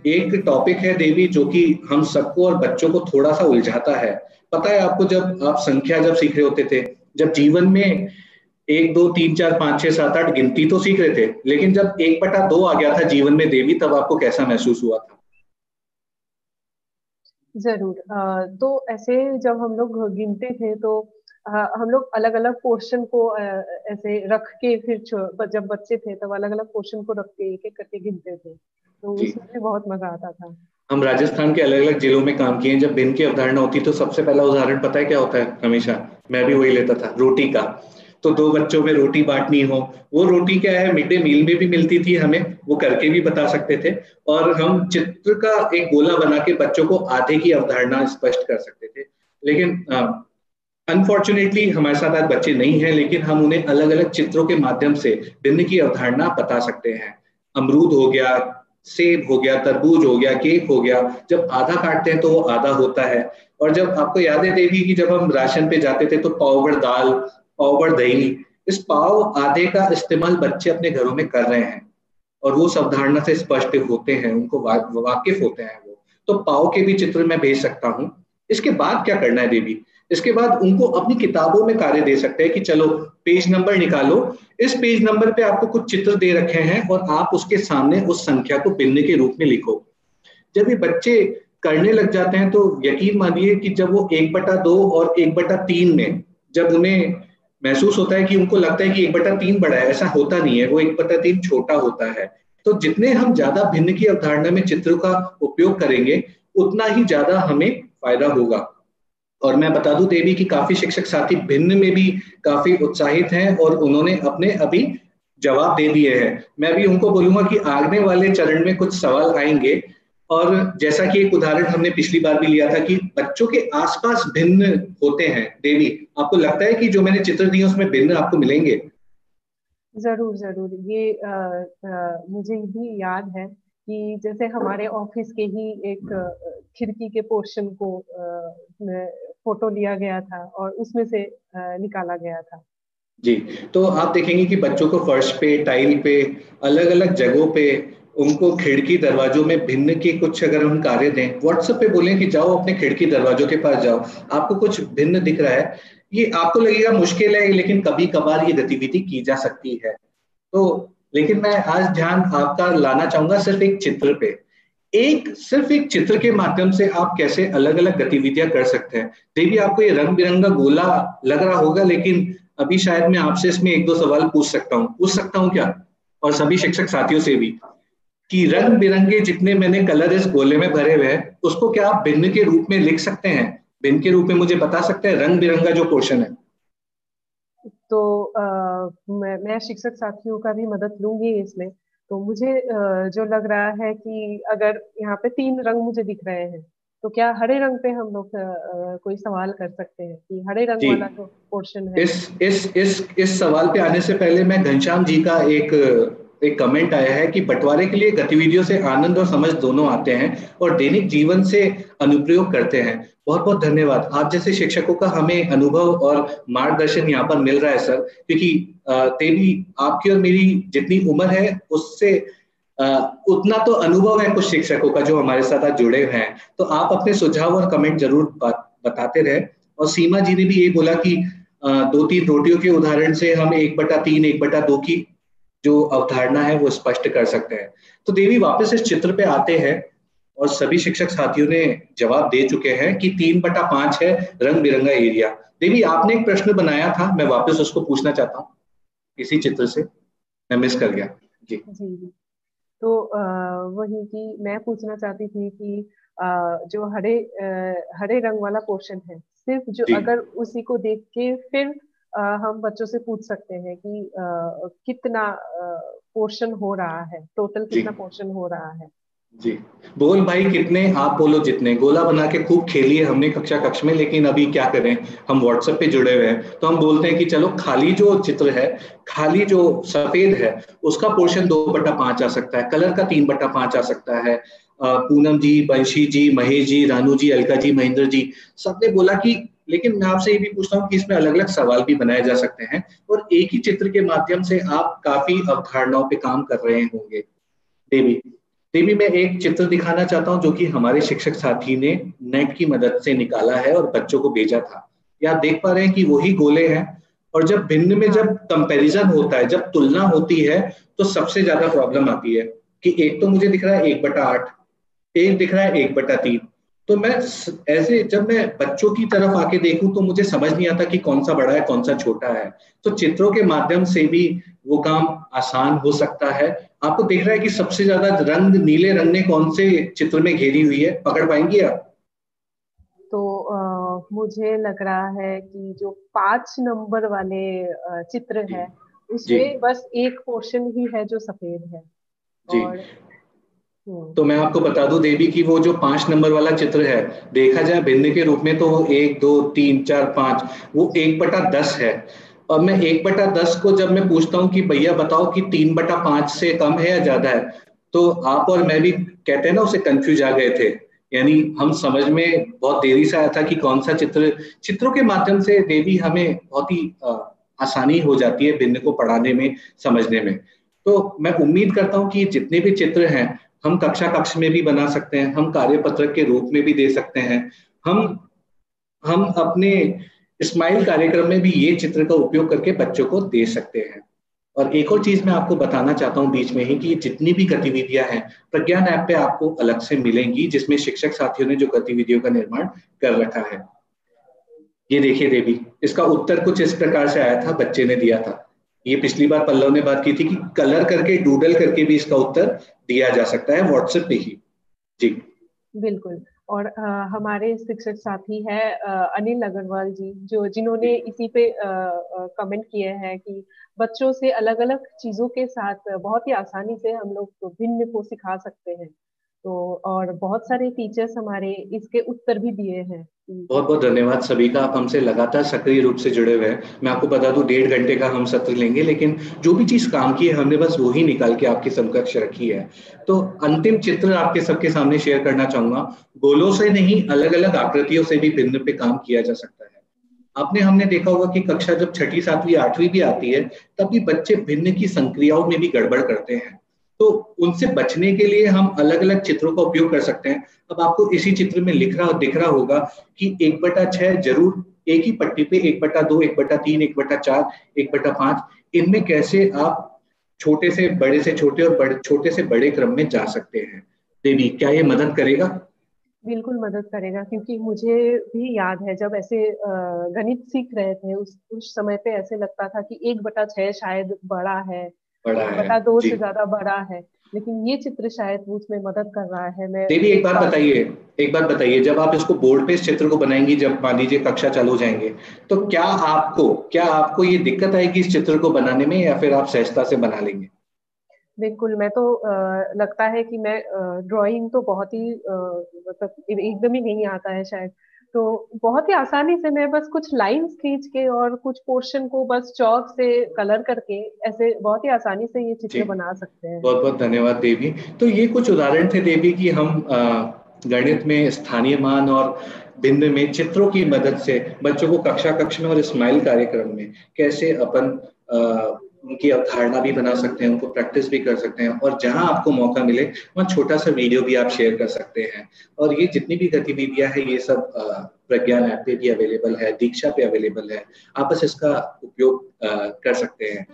एक टॉपिक है देवी जो कि हम सबको और बच्चों को थोड़ा सा उलझाता है। पता है आपको, जब आप संख्या जब सीख रहे होते थे, जब जीवन में 1 2 3 4 5 6 7 8 गिनती तो सीख रहे थे, लेकिन जब 1/2 आ गया था जीवन में देवी, तब आपको कैसा महसूस हुआ था? जरूर। तो ऐसे जब हम लोग गिनते थे तो हम लोग अलग अलग पोर्शन को ऐसे रख के फिर जब बच्चे थे तब अलग अलग पोर्शन को रख के एक एक करके गिनते थे, तो जी, उसमें भी बहुत मजा आता था। हम राजस्थान के अलग अलग जिलों में काम किए हैं। जब भिन्न की अवधारणा होती तो सबसे पहला उदाहरण पता है क्या होता है? हमेशा मैं भी वही लेता था, रोटी का। तो दो बच्चों में रोटी बांटनी हो, वो रोटी क्या है, मिड डे मील में भी मिलती थी हमें, वो करके भी बता सकते थे। और हम चित्र का एक गोला बना के बच्चों को आधे की अवधारणा स्पष्ट कर सकते थे। लेकिन अनफॉर्चुनेटली हमारे साथ आज बच्चे नहीं हैं, लेकिन हम उन्हें अलग अलग चित्रों के माध्यम से भिन्न की अवधारणा बता सकते हैं। अमरूद हो गया, सेब हो गया, तरबूज हो गया, केक हो गया। जब आधा काटते हैं तो वो आधा होता है। और जब आपको याद है देवी कि जब हम राशन पे जाते थे तो पाव भर दाल, पाव भर दही, इस पाव आधे का इस्तेमाल बच्चे अपने घरों में कर रहे हैं और वो उस अवधारणा से स्पष्ट होते हैं, उनको वाकिफ होते हैं वो। तो पाव के भी चित्र मैं भेज सकता हूँ। इसके बाद क्या करना है देवी? इसके बाद उनको अपनी किताबों में कार्य दे सकते हैं कि चलो पेज नंबर निकालो, इस पेज नंबर पे आपको कुछ चित्र दे रखे हैं और आप उसके सामने उस संख्या को भिन्न के रूप में लिखो। जब ये बच्चे करने लग जाते हैं तो यकीन मानिए कि जब वो 1/2 और 1/3 में, जब उन्हें महसूस होता है कि उनको लगता है कि 1/3 बड़ा है, ऐसा होता नहीं है, वो 1/3 छोटा होता है। तो जितने हम ज्यादा भिन्न की अवधारणा में चित्रों का उपयोग करेंगे, उतना ही ज्यादा हमें फायदा होगा। और मैं बता दूं देवी कि काफी शिक्षक साथी भिन्न में भी काफी उत्साहित हैं और उन्होंने अपने अभी जवाब दे दिए हैं। मैं भी उनको बोलूंगा कि आगे वाले चरण में कुछ सवाल आएंगे। और जैसा कि एक उदाहरण हमने पिछली बार भी लिया था कि बच्चों के आसपास भिन्न होते हैं देवी, आपको लगता है कि जो मैंने चित्र दिए उसमें भिन्न आपको मिलेंगे? जरूर जरूर। ये मुझे भी याद है कि जैसे हमारे ऑफिस के ही एक खिड़की के पोर्शन को फोटो लिया गया था और उसमें से निकाला गया था। जी, तो आप देखेंगे कि बच्चों को फर्श पे, टाइल पे, अलग अलग जगहों पे, उनको खिड़की दरवाजों में भिन्न के कुछ अगर हम कार्य दें, व्हाट्सएप पे बोलें कि जाओ अपने खिड़की दरवाजों के पास जाओ, आपको कुछ भिन्न दिख रहा है, ये आपको लगेगा मुश्किल है, लेकिन कभी कभार ये गतिविधि की जा सकती है। तो लेकिन मैं आज ध्यान आपका लाना चाहूंगा सिर्फ एक चित्र पे। सिर्फ एक चित्र के माध्यम से आप कैसे अलग अलग गतिविधियां कर सकते हैं। देवी, आपको ये रंग बिरंगा गोला लग रहा होगा, लेकिन अभी शायद मैं आपसे इसमें 1 2 सवाल पूछ सकता हूँ क्या? और सभी शिक्षक साथियों से भी, कि रंग बिरंगे जितने मैंने कलर इस गोले में भरे हुए हैं, उसको क्या आप भिन्न के रूप में लिख सकते हैं? भिन्न के रूप में मुझे बता सकते हैं रंग बिरंगा जो पोर्शन है? तो मैं शिक्षक साथियों का भी मदद लूंगी इसमें। तो मुझे जो लग रहा है कि अगर यहाँ पे 3 रंग मुझे दिख रहे हैं, तो क्या हरे रंग पे हम लोग कोई सवाल कर सकते हैं कि हरे रंग जी, वाला जो पोर्शन है। इस सवाल पे आने से पहले मैं घनश्याम जी का एक एक कमेंट आया है कि बंटवारे के लिए गतिविधियों से आनंद और समझ दोनों आते हैं और दैनिक जीवन से अनुप्रयोग करते हैं। बहुत बहुत धन्यवाद, आप जैसे शिक्षकों का हमें अनुभव और मार्गदर्शन यहाँ पर मिल रहा है सर। क्योंकि तेरी, आपकी और मेरी जितनी उम्र है उससे अ, उतना तो अनुभव है कुछ शिक्षकों का जो हमारे साथ आज जुड़े हुए हैं। तो आप अपने सुझाव और कमेंट जरूर बताते रहे। और सीमा जी ने भी ये बोला कि 2 3 रोटियों के उदाहरण से हम 1/3 1/2 की जो अवधारणा है वो स्पष्ट कर सकते हैं। तो देवी, वापस इस चित्र पे आते हैं और सभी शिक्षक साथियों ने जवाब दे चुके हैं कि 3/5 है रंग बिरंगा एरिया। देवी, आपने एक प्रश्न बनाया था, मैं वापस उसको पूछना चाहता हूँ इसी चित्र से, मैं मिस कर गया। जी। जी जी। तो वही कि मैं पूछना चाहती थी कि जो हरे रंग वाला पोर्शन है, सिर्फ जो जी। अगर उसी को देख के फिर हम बच्चों से पूछ सकते हैं कि कितना पोर्शन हो रहा है, टोटल जी। कितना पोर्शन हो रहा है। जी, बोल भाई कितने, आप बोलो जितने। गोला बना के खूब खेलिए हमने कक्षा कक्ष में, लेकिन अभी क्या करें, हम व्हाट्सएप पे जुड़े हुए हैं तो हम बोलते हैं कि चलो खाली जो चित्र है, खाली जो सफेद है, उसका पोर्शन 2/5 आ सकता है, कलर का 3/5 आ सकता है। पूनम जी, बंशी जी, महेश जी, रानू जी, अलका जी, महेंद्र जी, सबने बोला कि, लेकिन मैं आपसे ये भी पूछता हूँ कि इसमें अलग अलग सवाल भी बनाए जा सकते हैं और एक ही चित्र के माध्यम से आप काफी अवधारणाओं पे काम कर रहे होंगे। देवी, देवी, मैं एक चित्र दिखाना चाहता हूँ जो कि हमारे शिक्षक साथी ने नेट की मदद से निकाला है और बच्चों को भेजा था। ये आप देख पा रहे हैं कि वही गोले हैं, और जब भिन्न में जब हाँ। कंपैरिजन होता है, जब तुलना होती है, तो सबसे ज्यादा प्रॉब्लम आती है कि एक तो मुझे दिख रहा है 1/8, एक दिख रहा है 1/3। तो मैं ऐसे जब मैं बच्चों की तरफ आके देखूं तो मुझे समझ नहीं आता कि कौन सा बड़ा है कौन सा छोटा है। तो चित्रों के माध्यम से भी वो काम आसान हो सकता है। आपको दिख रहा है कि सबसे ज्यादा रंग नीले रंग ने कौन से चित्र में घेरी हुई है, पकड़ पाएंगी आप? तो मुझे लग रहा है कि जो 5 नंबर वाले चित्र जी है, जी उसमें बस एक पोर्शन ही है जो सफेद है। जी। और हम्म। तो मैं आपको बता दूं देवी कि वो जो 5 नंबर वाला चित्र है, देखा जाए भिन्न के रूप में तो वो 1 2 3 4 5, वो 1/10 है। और मैं 1/10 को जब मैं पूछता हूँ कि भैया बताओ कि 3/5 से कम है या ज्यादा है, तो आप और मैं भी कहते हैं ना उसे कंफ्यूज आ गए थे। यानी हम समझ में बहुत देरी से आया था कि कौन सा चित्र। चित्रों के माध्यम से देवी हमें बहुत ही आसानी हो जाती है भिन्न को पढ़ाने में, समझने में। तो मैं उम्मीद करता हूँ कि जितने भी चित्र हैं हम कक्षा कक्ष में भी बना सकते हैं, हम कार्यपत्रक के रूप में भी दे सकते हैं। हम हम अपने स्माइल कार्यक्रम में भी ये चित्र का उपयोग करके बच्चों को दे सकते हैं। और एक और चीज मैं आपको बताना चाहता हूँ बीच में ही कि जितनी भी गतिविधियां हैं प्रज्ञान ऐप पे आपको अलग से मिलेंगी, जिसमें शिक्षक साथियों ने जो गतिविधियों का निर्माण कर रखा है। ये देखिए देवी, इसका उत्तर कुछ इस प्रकार से आया था, बच्चे ने दिया था। ये पिछली बार पल्लव ने बात की थी कि कलर करके डूडल करके भी इसका उत्तर दिया जा सकता है व्हाट्सएप पे ही। जी बिल्कुल। और हमारे शिक्षक साथी है अनिल अग्रवाल जी, जो जिन्होंने इसी पे कमेंट किए हैं कि बच्चों से अलग अलग चीजों के साथ बहुत ही आसानी से हम लोग तो भिन्न को सिखा सकते हैं। तो और बहुत सारे टीचर्स हमारे इसके उत्तर भी दिए हैं। बहुत बहुत धन्यवाद सभी का, आप हमसे लगातार सक्रिय रूप से जुड़े हुए हैं। मैं आपको बता दूं 1.5 घंटे का हम सत्र लेंगे, लेकिन जो भी चीज काम की है हमने बस वो ही निकाल के आपके समकक्ष रखी है। तो अंतिम चित्र आपके सबके सामने शेयर करना चाहूंगा। गोलों से नहीं, अलग अलग आकृतियों से भी भिन्न पे काम किया जा सकता है। आपने हमने देखा होगा कि कक्षा जब छठी सातवीं आठवीं भी आती है, तब भी बच्चे भिन्न की संक्रियाओं में भी गड़बड़ करते हैं। तो उनसे बचने के लिए हम अलग अलग चित्रों का उपयोग कर सकते हैं। अब आपको इसी चित्र में दिख रहा होगा कि 1/6 जरूर एक ही पट्टी पे, 1/2, 1/3, 1/4, 1/5, इनमें कैसे आप छोटे से बड़े से छोटे और छोटे से बड़े क्रम में जा सकते हैं। देवी, क्या ये मदद करेगा? बिल्कुल मदद करेगा, क्योंकि मुझे भी याद है जब ऐसे गणित सीख रहे थे, उस समय पे ऐसे लगता था कि 1/6 शायद बड़ा है, बड़ा एक है। बटा दो जी से ज्यादा बड़ा है। लेकिन ये चित्र शायद उसमें मदद कर रहा है। मैं देवी, एक बार। एक बात बताइए, जब आप इसको बोर्ड पे इस चित्र को बनाएंगी, जब मान लीजिए कक्षा चालू हो जाएंगे, तो क्या आपको ये दिक्कत आएगी इस चित्र को बनाने में, या फिर आप सहजता से बना लेंगे? बिल्कुल, मैं तो लगता है कि मैं ड्राइंग तो बहुत ही मतलब एकदम ही नहीं आता है शायद। तो बहुत ही आसानी से मैं बस कुछ लाइंस खींच के और कुछ पोर्शन को बस चौक से कलर करके ऐसे बहुत ही आसानी से ये जी चित्र बना सकते हैं। बहुत बहुत धन्यवाद देवी। तो ये कुछ उदाहरण थे देवी कि हम गणित में स्थानीय मान और भिन्न में चित्रों की मदद से बच्चों को कक्षा कक्ष में और स्माइल कार्यक्रम में कैसे अपन उनकी अवधारणा भी बना सकते हैं, उनको प्रैक्टिस भी कर सकते हैं, और जहां आपको मौका मिले वहाँ छोटा सा वीडियो भी आप शेयर कर सकते हैं। और ये जितनी भी गतिविधियां हैं ये सब प्रज्ञान ऐप पे भी अवेलेबल है, दीक्षा पे अवेलेबल है। आप बस इसका उपयोग कर सकते हैं।